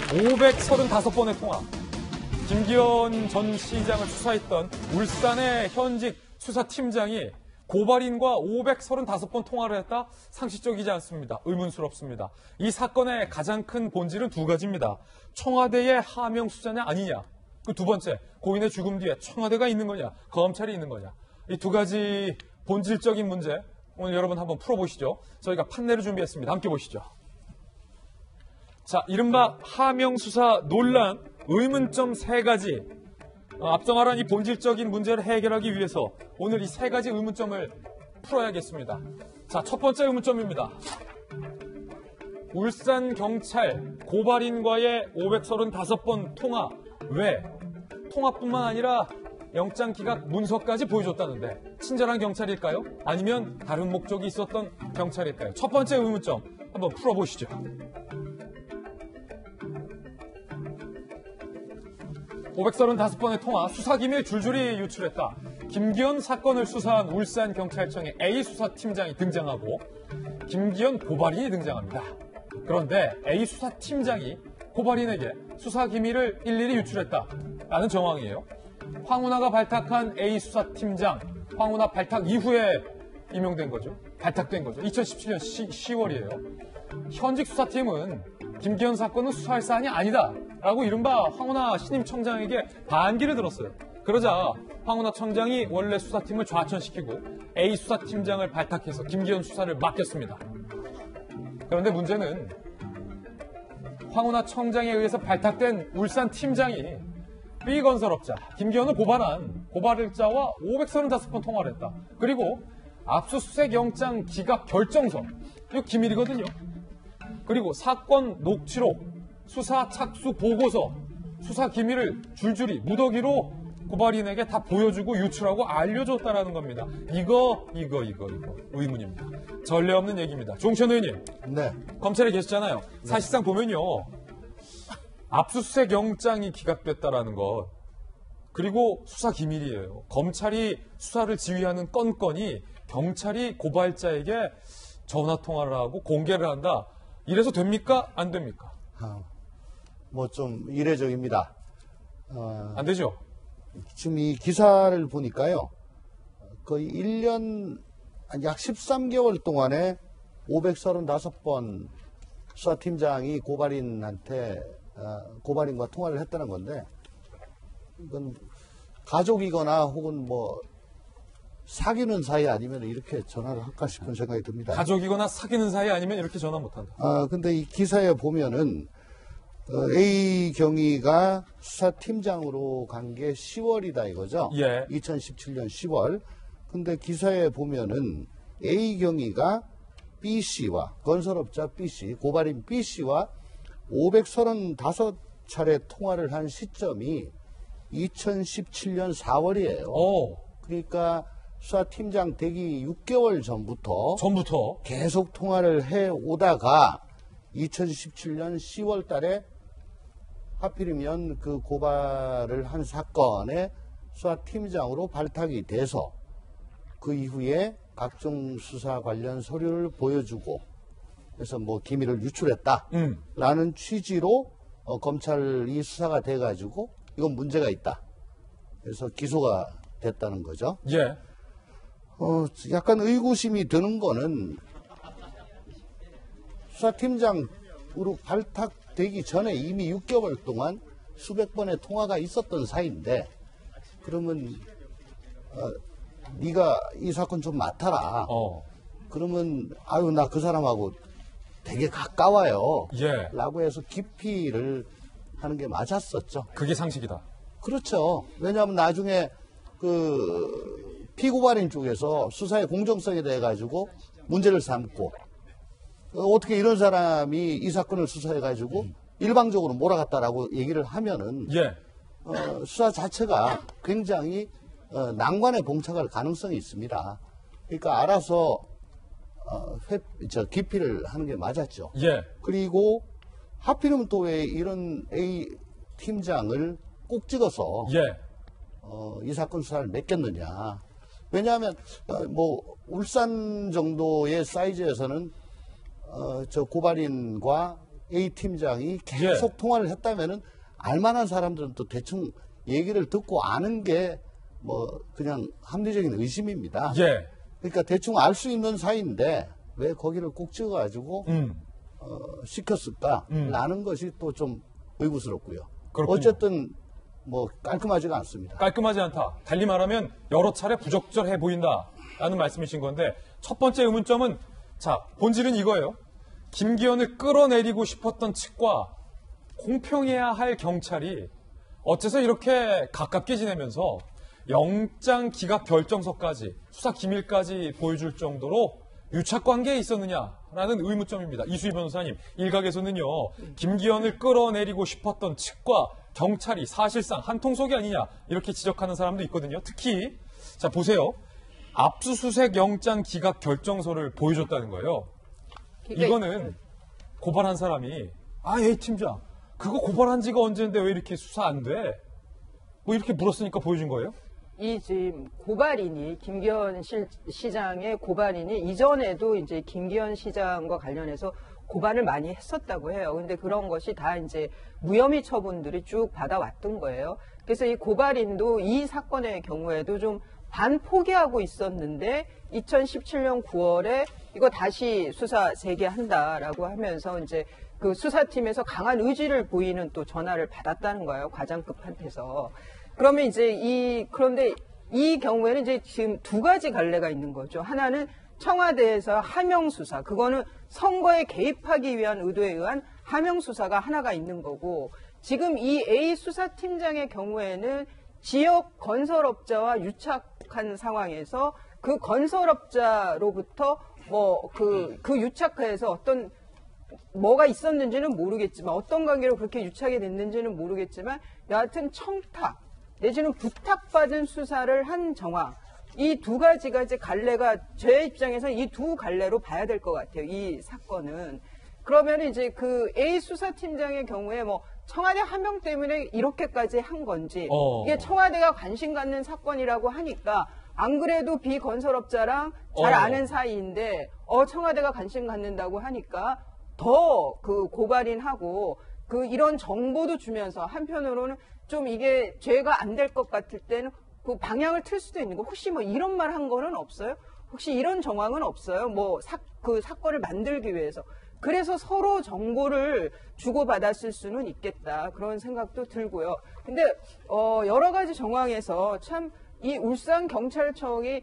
535번의 통화. 김기현 전 시장을 수사했던 울산의 현직 수사팀장이 고발인과 535번 통화를 했다? 상식적이지 않습니다. 의문스럽습니다. 이 사건의 가장 큰 본질은 두 가지입니다. 청와대의 하명 수사냐 아니냐. 그 두 번째, 고인의 죽음 뒤에 청와대가 있는 거냐, 검찰이 있는 거냐. 이 두 가지 본질적인 문제 오늘 여러분 한번 풀어보시죠. 저희가 판례를 준비했습니다. 함께 보시죠. 자, 이른바 하명 수사 논란, 의문점 세 가지. 앞서 이 본질적인 문제를 해결하기 위해서 오늘 이 세 가지 의문점을 풀어야겠습니다. 자, 첫 번째 의문점입니다. 울산경찰 고발인과의 535번 통화. 왜? 통화뿐만 아니라 영장 기각 문서까지 보여줬다는데 친절한 경찰일까요? 아니면 다른 목적이 있었던 경찰일까요? 첫 번째 의문점 한번 풀어보시죠. 535번의 통화, 수사기밀 줄줄이 유출했다. 김기현 사건을 수사한 울산경찰청의 A수사팀장이 등장하고 김기현 고발인이 등장합니다. 그런데 A수사팀장이 고발인에게 수사기밀을 일일이 유출했다라는 정황이에요. 황운하가 발탁한 A수사팀장, 황운하 발탁 이후에 임용된 거죠. 발탁된 거죠. 2017년 10월이에요. 현직 수사팀은 김기현 사건은 수사할 사안이 아니다 라고 이른바 황운하 신임 청장에게 반기를 들었어요. 그러자 황운하 청장이 원래 수사팀을 좌천시키고 A 수사팀장을 발탁해서 김기현 수사를 맡겼습니다. 그런데 문제는 황운하 청장에 의해서 발탁된 울산 팀장이 B건설업자 김기현을 고발한 고발일자와 535번 통화를 했다. 그리고 압수수색 영장 기각 결정서, 이거 기밀이거든요. 그리고 사건 녹취록, 수사 착수 보고서, 수사 기밀을 줄줄이 무더기로 고발인에게 다 보여주고 유출하고 알려줬다라는 겁니다. 이거 의문입니다. 전례 없는 얘기입니다. 종천 의원님, 네. 검찰에 계시잖아요. 네. 사실상 보면요, 압수수색 영장이 기각됐다라는 것, 그리고 수사 기밀이에요. 검찰이 수사를 지휘하는 건건이 경찰이 고발자에게 전화 통화를 하고 공개를 한다. 이래서 됩니까? 안 됩니까? 뭐 좀 이례적입니다. 안 되죠? 지금 이 기사를 보니까요. 거의 1년, 약 13개월 동안에 535번 수사팀장이 고발인과 통화를 했다는 건데, 이건 가족이거나 혹은 뭐 사귀는 사이 아니면 이렇게 전화를 할까 싶은 생각이 듭니다. 가족이거나 사귀는 사이 아니면 이렇게 전화 못한다. 근데 이 기사에 보면은 A 경위가 수사팀장으로 간 게 10월이다 이거죠. 예. 2017년 10월. 근데 기사에 보면은 A 경위가 B 씨와 건설업자 B 씨, 고발인 B 씨와 535차례 통화를 한 시점이 2017년 4월이에요. 그러니까 수사팀장 되기 6개월 전부터 계속 통화를 해 오다가 2017년 10월 달에 하필이면 그 고발을 한 사건의 수사팀장으로 발탁이 돼서 그 이후에 각종 수사 관련 서류를 보여주고 그래서 뭐 기밀을 유출했다라는 취지로 검찰이 수사가 돼가지고 이건 문제가 있다. 그래서 기소가 됐다는 거죠. 예. 약간 의구심이 드는 거는 수사팀장으로 발탁되기 전에 이미 6개월 동안 수백 번의 통화가 있었던 사이인데 그러면 네가 이 사건 좀 맡아라. 그러면 아유 나 그 사람하고 되게 가까워요. 예. 라고 해서 기피를 하는 게 맞았었죠. 그게 상식이다. 그렇죠. 왜냐하면 나중에 그 피고발인 쪽에서 수사의 공정성에 대해 가지고 문제를 삼고 어떻게 이런 사람이 이 사건을 수사해 가지고 일방적으로 몰아갔다라고 얘기를 하면은 예. 수사 자체가 굉장히 난관에 봉착할 가능성이 있습니다. 그러니까 알아서 기피를 하는 게 맞았죠. 예. 그리고 하필이면 또 왜 이런 A 팀장을 꼭 찍어서 이 사건 수사를 맡겼느냐. 왜냐하면 뭐 울산 정도의 사이즈에서는 저 고발인과 A 팀장이 계속 통화를 했다면은 알만한 사람들은 또 대충 얘기를 듣고 아는 게 뭐 그냥 합리적인 의심입니다. 예. 그러니까 대충 알 수 있는 사이인데 왜 거기를 꼭 찍어가지고 시켰을까? 라는 것이 또 좀 의구스럽고요. 그렇군요. 어쨌든 뭐 깔끔하지가 않습니다. 깔끔하지 않다. 달리 말하면 여러 차례 부적절해 보인다라는 말씀이신 건데 첫 번째 의문점은 자 본질은 이거예요. 김기현을 끌어내리고 싶었던 측과 공평해야 할 경찰이 어째서 이렇게 가깝게 지내면서 영장 기각 결정서까지 수사 기밀까지 보여줄 정도로 유착 관계에 있었느냐라는 의문점입니다. 이수희 변호사님, 일각에서는요. 김기현을 끌어내리고 싶었던 측과 경찰이 사실상 한 통속이 아니냐 이렇게 지적하는 사람도 있거든요. 특히 자 보세요. 압수수색 영장 기각 결정서를 보여줬다는 거예요. 이거는 고발한 사람이 A 팀장 그거 고발한 지가 언제인데 왜 이렇게 수사 안 돼? 뭐 이렇게 물었으니까 보여준 거예요? 이 지금 고발인이 김기현 시장의 고발인이 이전에도 이제 김기현 시장과 관련해서 고발을 많이 했었다고 해요. 근데 그런 것이 다 이제 무혐의 처분들이 쭉 받아왔던 거예요. 그래서 이 고발인도 이 사건의 경우에도 좀 반포기하고 있었는데 2017년 9월에 이거 다시 수사 재개한다라고 하면서 이제 그 수사팀에서 강한 의지를 보이는 또 전화를 받았다는 거예요. 과장급한테서. 그러면 이제 그런데 이 경우에는 이제 지금 두 가지 갈래가 있는 거죠. 하나는 청와대에서 하명 수사. 그거는 선거에 개입하기 위한 의도에 의한 하명 수사가 하나가 있는 거고 지금 이 A 수사팀장의 경우에는 지역 건설업자와 유착한 상황에서 그 건설업자로부터 그 유착해서 어떤 뭐가 있었는지는 모르겠지만 어떤 관계로 그렇게 유착이 됐는지는 모르겠지만 여하튼 청탁 내지는 부탁받은 수사를 한 정황 이 두 가지가 이제 갈래가 제 입장에서 이 두 갈래로 봐야 될 것 같아요. 이 사건은 그러면 이제 그 A 수사팀장의 경우에 뭐 청와대 하명 때문에 이렇게까지 한 건지 이게 청와대가 관심 갖는 사건이라고 하니까 안 그래도 비건설업자랑 잘 아는 사이인데 청와대가 관심 갖는다고 하니까 더 그 고발인하고 그 이런 정보도 주면서 한편으로는 좀 이게 죄가 안 될 것 같을 때는 그 방향을 틀 수도 있는 거. 혹시 뭐 이런 말 한 거는 없어요? 혹시 이런 정황은 없어요? 뭐 그 사건을 만들기 위해서. 그래서 서로 정보를 주고받았을 수는 있겠다. 그런 생각도 들고요. 근데 여러 가지 정황에서 참 이 울산경찰청이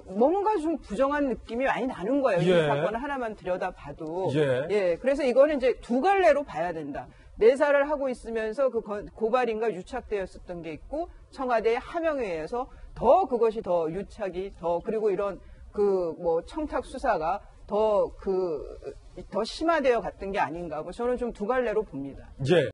뭔가 좀 부정한 느낌이 많이 나는 거예요. 이 사건을 하나만 들여다봐도. 그래서 이거는 이제 두 갈래로 봐야 된다. 내사를 하고 있으면서 그 고발인과 유착되었었던 게 있고 청와대의 하명에 의해서 더 그것이 더 유착이 더 그리고 이런 그 뭐 청탁 수사가 더 심화되어 갔던 게 아닌가. 뭐 저는 좀 두 갈래로 봅니다.